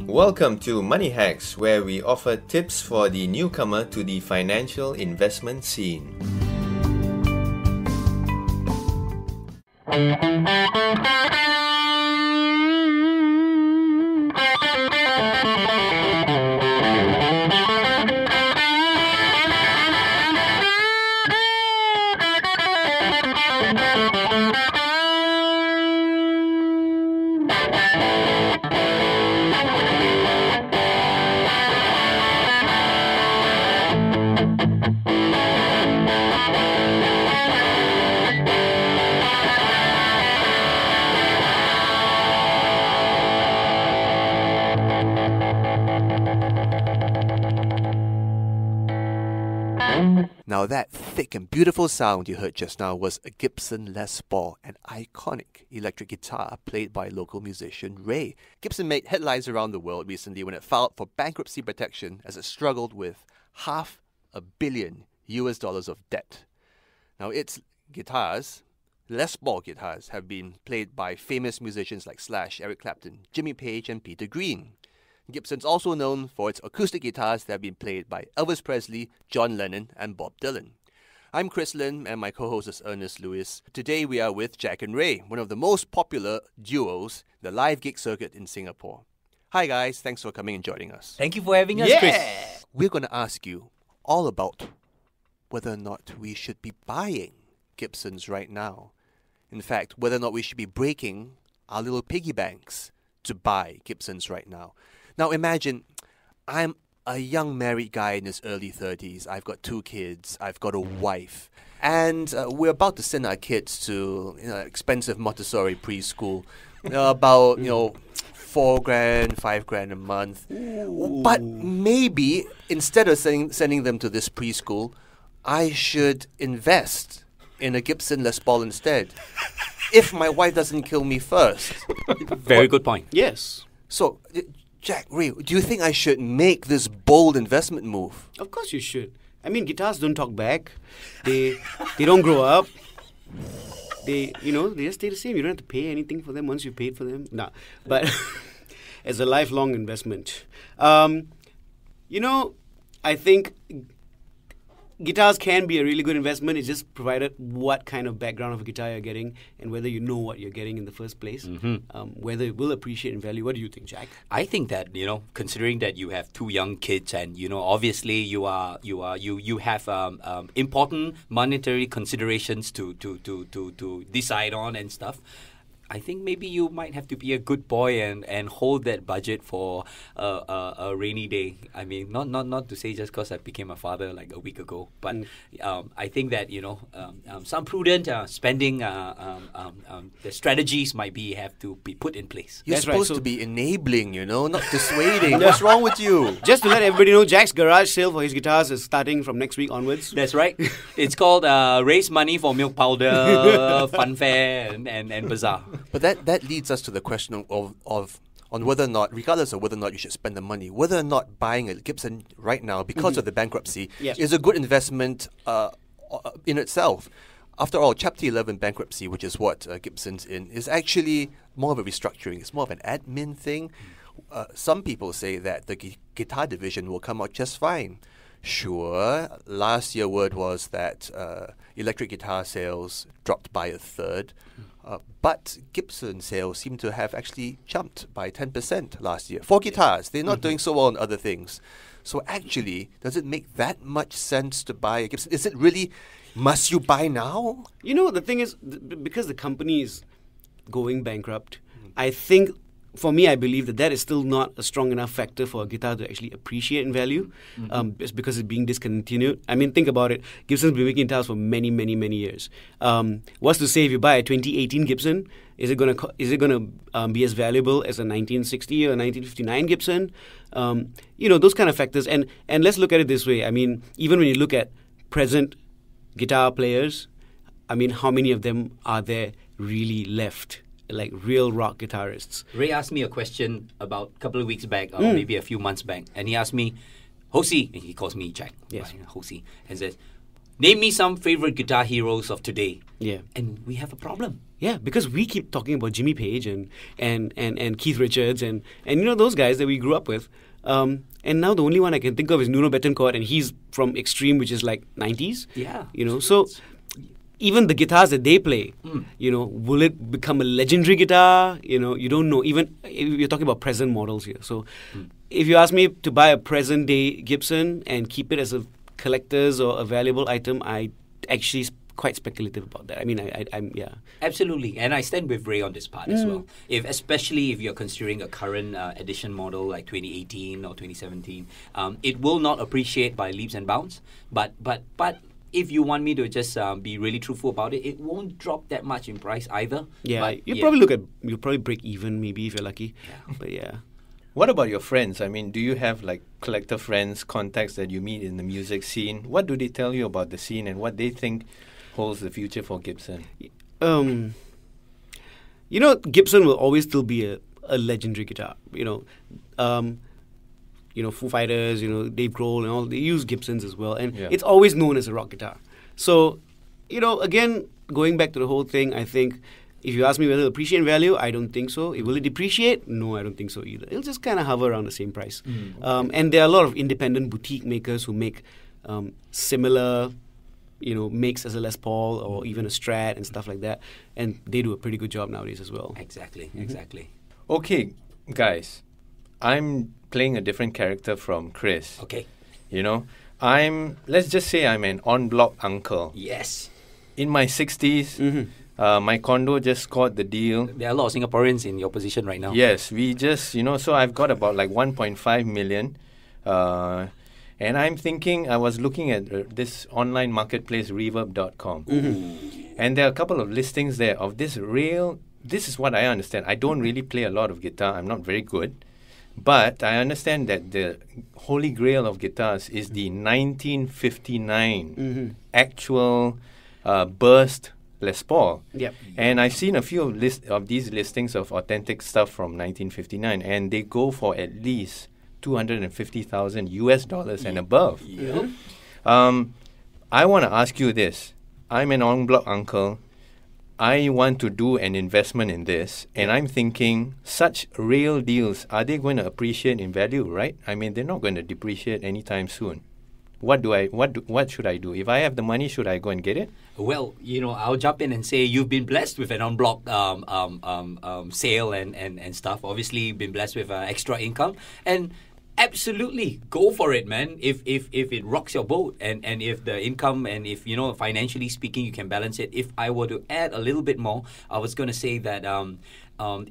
Welcome to Money Hacks, where we offer tips for the newcomer to the financial investment scene. Now that thick and beautiful sound you heard just now was a Gibson Les Paul, an iconic electric guitar played by local musician Rai. Gibson made headlines around the world recently when it filed for bankruptcy protection as it struggled with $500 million of debt. Now its guitars, Les Paul guitars, have been played by famous musicians like Slash, Eric Clapton, Jimmy Page and Peter Green. Gibson's also known for its acoustic guitars that have been played by Elvis Presley, John Lennon, and Bob Dylan. I'm Chris Lin, and my co-host is Ernest Lewis. Today we are with Jack and Rai, one of the most popular duos, the live gig circuit in Singapore. Hi guys, thanks for coming and joining us. Thank you for having us, Chris. We're going to ask you all about whether or not we should be buying Gibsons right now. In fact, whether or not we should be breaking our little piggy banks to buy Gibsons right now. Now imagine, I'm a young married guy in his early 30s. I've got 2 kids. I've got a wife. And we're about to send our kids to expensive Montessori preschool. About, $4,000, $5,000 a month. Ooh. But maybe instead of sending them to this preschool, I should invest in a Gibson Les Paul instead. If my wife doesn't kill me first. Very good point. Yes. So, Jack, Rai, do you think I should make this bold investment move? Of course you should. I mean, guitars don't talk back. They don't grow up. They just stay the same. You don't have to pay anything for them once you've paid for them. Nah. But it's a lifelong investment. I think guitars can be a really good investment. It's just provided what kind of background of a guitar you're getting and whether you know what you're getting in the first place. Whether it will appreciate in value. What do you think, Jack? I think that considering that you have 2 young kids and obviously you have important monetary considerations to decide on and stuff. I think maybe you might have to be a good boy and hold that budget for a rainy day. I mean, not to say just because I became a father like a week ago, but I think that some prudent spending the strategies might have to be put in place. You're supposed to be enabling, not dissuading. What's wrong with you? Just to let everybody know, Jack's garage sale for his guitars is starting from next week onwards. That's right. It's called Raise Money for Milk Powder, Funfair, and Bazaar. But that leads us to the question of on whether or not, regardless of whether or not you should spend the money, whether or not buying a Gibson right now because of the bankruptcy is a good investment in itself. After all, Chapter 11 bankruptcy, which is what Gibson's in, is actually more of a restructuring. It's more of an admin thing. Some people say that the guitar division will come out just fine. Sure, last year word was that electric guitar sales dropped by 1/3. But Gibson sales seem to have actually jumped by 10% last year. For guitars, they're not doing so well on other things. So actually, does it make that much sense to buy a Gibson? Is it really, must you buy now? The thing is, because the company is going bankrupt, I think, for me, I believe that is still not a strong enough factor for a guitar to actually appreciate in value. It's because it's being discontinued. I mean, think about it. Gibson's been making guitars for many, many, many years. What's to say if you buy a 2018 Gibson, is it going to be as valuable as a 1960 or 1959 Gibson? Those kind of factors. And let's look at it this way. I mean, even when you look at present guitar players, I mean, how many of them are there really left? Like real rock guitarists. Rai asked me a question about a couple of weeks back, or maybe a few months back, and he asked me, Hosi, and he calls me Jack, yes. Hosi, and says, Name me some favorite guitar heroes of today. Yeah. And we have a problem. Yeah, because we keep talking about Jimmy Page and Keith Richards and those guys that we grew up with. And now the only one I can think of is Nuno Bettencourt, and he's from Extreme, which is like 90s. Yeah. So even the guitars that they play, will it become a legendary guitar? You don't know. Even if you're talking about present models here. So if you ask me to buy a present day Gibson and keep it as a collector's or a valuable item, I actually quite speculative about that. I mean, I'm Absolutely, and I stand with Ray on this part as well. Especially if you're considering a current edition model like 2018 or 2017, it will not appreciate by leaps and bounds. But if you want me to just be really truthful about it, it won't drop that much in price either. Yeah, but, you'll probably break even maybe if you're lucky. Yeah. But yeah. What about your friends? I mean, do you have like collector friends, contacts that you meet in the music scene? What do they tell you about the scene and what they think holds the future for Gibson? Gibson will always still be a legendary guitar. Foo Fighters, Dave Grohl and all, they use Gibsons as well. And it's always known as a rock guitar. So, again, going back to the whole thing, I think if you ask me whether it'll appreciate in value, I don't think so. Will it depreciate? No, I don't think so either. It'll just kind of hover around the same price. And there are a lot of independent boutique makers who make similar makes as a Les Paul or even a Strat and stuff like that. And they do a pretty good job nowadays as well. Exactly. Okay, guys. I'm playing a different character from Chris. Okay. Let's just say I'm an on-block uncle. Yes. In my 60s, my condo just scored the deal. There are a lot of Singaporeans in your position right now. Yes, we just, so I've got about like 1.5 million. And I'm thinking, I was looking at this online marketplace, reverb.com. And there are a couple of listings there of this rail. This is what I understand. I don't really play a lot of guitar. I'm not very good. But I understand that the holy grail of guitars is the 1959 actual burst Les Paul. Yep. And I've seen a few of these listings of authentic stuff from 1959, and they go for at least $250,000 US dollars and above. Yeah. I want to ask you this. I'm an on-block uncle. I want to do an investment in this, and I'm thinking such real deals, are they going to appreciate in value, right? I mean, they're not going to depreciate anytime soon. What should I do? If I have the money, should I go and get it? Well, I'll jump in and say you've been blessed with an on-block sale and stuff. Obviously, you've been blessed with extra income, and absolutely go for it, man. If it rocks your boat, and if the income and if financially speaking you can balance it. If I were to add a little bit more, I was going to say that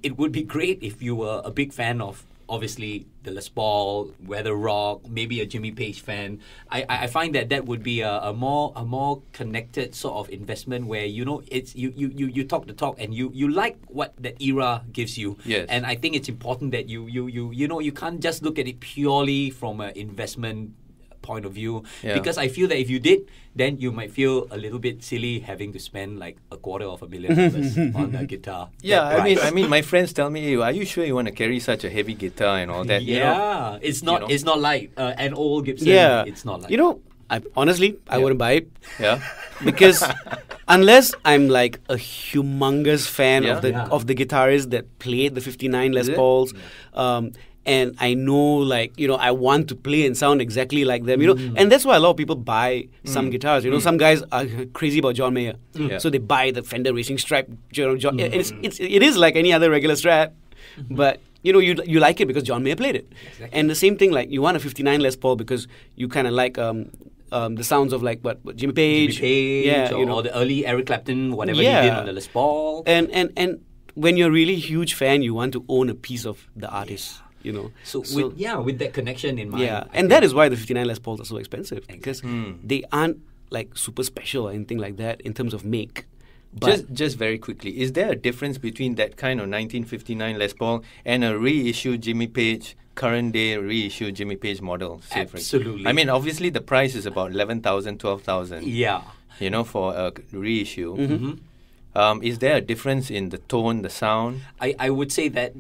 it would be great if you were a big fan of obviously the Les Paul, Weather Rock, maybe a Jimmy Page fan. I find that would be a more connected sort of investment where it's you talk the talk and you like what that era gives you. Yes. And I think it's important that you can't just look at it purely from an investment point of view, because I feel that if you did, then you might feel a little bit silly having to spend like $250,000 on a guitar. Yeah, I mean, my friends tell me, hey, are you sure you want to carry such a heavy guitar and all that? Yeah, it's not light. An old Gibson, it's not light. I wouldn't buy it. Yeah. Because unless I'm like a humongous fan of the guitarist that played the 59 Les Pauls, and I know, I want to play and sound exactly like them, and that's why a lot of people buy some guitars. Some guys are crazy about John Mayer, so they buy the Fender Racing Stripe. And it is like any other regular Strat, but you like it because John Mayer played it. Exactly. And the same thing, like you want a 59 Les Paul because you kind of like the sounds of like what Jimmy Page, or the early Eric Clapton, whatever he did on the Les Paul. And when you're a really huge fan, you want to own a piece of the artist. With that connection in mind. Yeah, and that is why the 59 Les Pauls are so expensive, because they aren't like super special or anything like that in terms of make. But just very quickly, is there a difference between that kind of 1959 Les Paul and a reissued Jimmy Page, current day reissued Jimmy Page model? Absolutely. I mean, obviously the price is about 11,000, 12,000. Yeah. For a reissue. Is there a difference in the tone, the sound? I would say that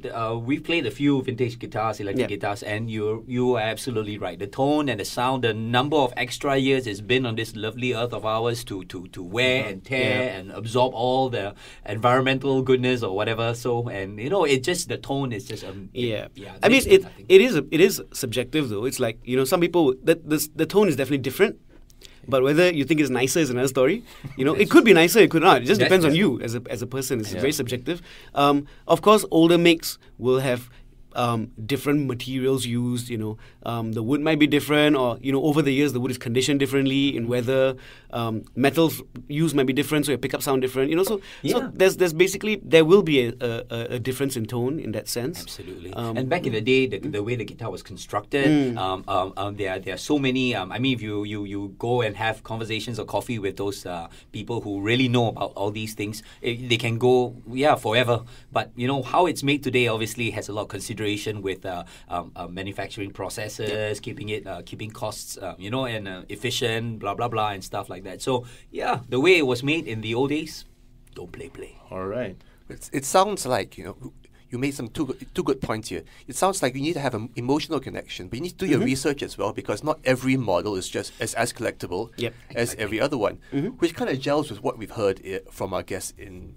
we've played a few vintage guitars, electric guitars, and you are absolutely right. The tone and the sound, the number of extra years it's been on this lovely earth of ours to wear and tear and absorb all the environmental goodness or whatever. So, and it just, the tone is just I mean, it is subjective though. It's like, some people, the tone is definitely different. But whether you think it's nicer is another story. It could be nicer, it could not. It just depends on you as a person. It's very subjective. Of course, older makes will have different materials used. The wood might be different, or over the years the wood is conditioned differently in weather. Metals used might be different, so your pickup sound different. So there's basically, there will be a difference in tone in that sense. Absolutely. And back in the day, the way the guitar was constructed, there are so many. I mean, if you go and have conversations or coffee with those people who really know about all these things, they can go forever. But how it's made today obviously has a lot of consideration with manufacturing processes, keeping costs, and efficient, blah blah blah, and stuff like that. So the way it was made in the old days, don't play. All right. It sounds like you made some two good points here. It sounds like you need to have an emotional connection, but you need to do your research as well, because not every model is just as collectible as every other one, which kind of gels with what we've heard from our guests in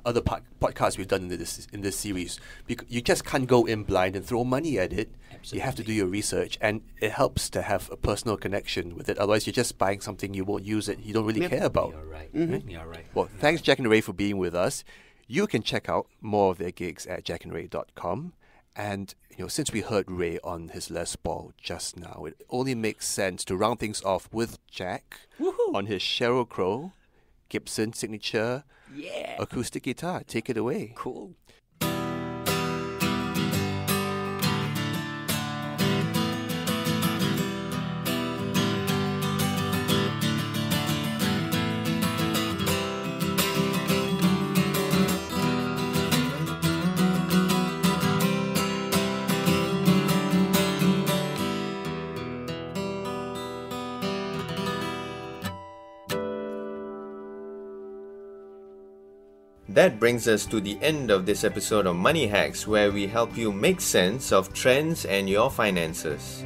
other podcasts we've done in this series. Because you just can't go in blind and throw money at it. Absolutely. You have to do your research, and it helps to have a personal connection with it. Otherwise, you're just buying something you won't use it, you don't really care about. You're right. You're right. Well, thanks Jack and Rai for being with us. You can check out more of their gigs at jackandrai.com. And, since we heard Rai on his Les Paul just now, it only makes sense to round things off with Jack on his Sheryl Crow Gibson signature acoustic guitar. Take it away. Cool. That brings us to the end of this episode of Money Hacks, where we help you make sense of trends and your finances.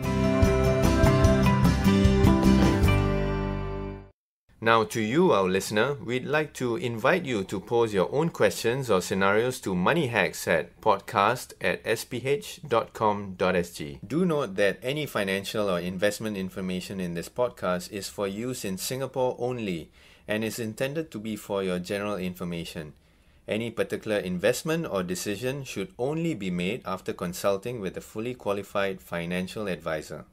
Now to you, our listener, we'd like to invite you to pose your own questions or scenarios to moneyhacks@podcast@sph.com.sg. Do note that any financial or investment information in this podcast is for use in Singapore only and is intended to be for your general information. Any particular investment or decision should only be made after consulting with a fully qualified financial advisor.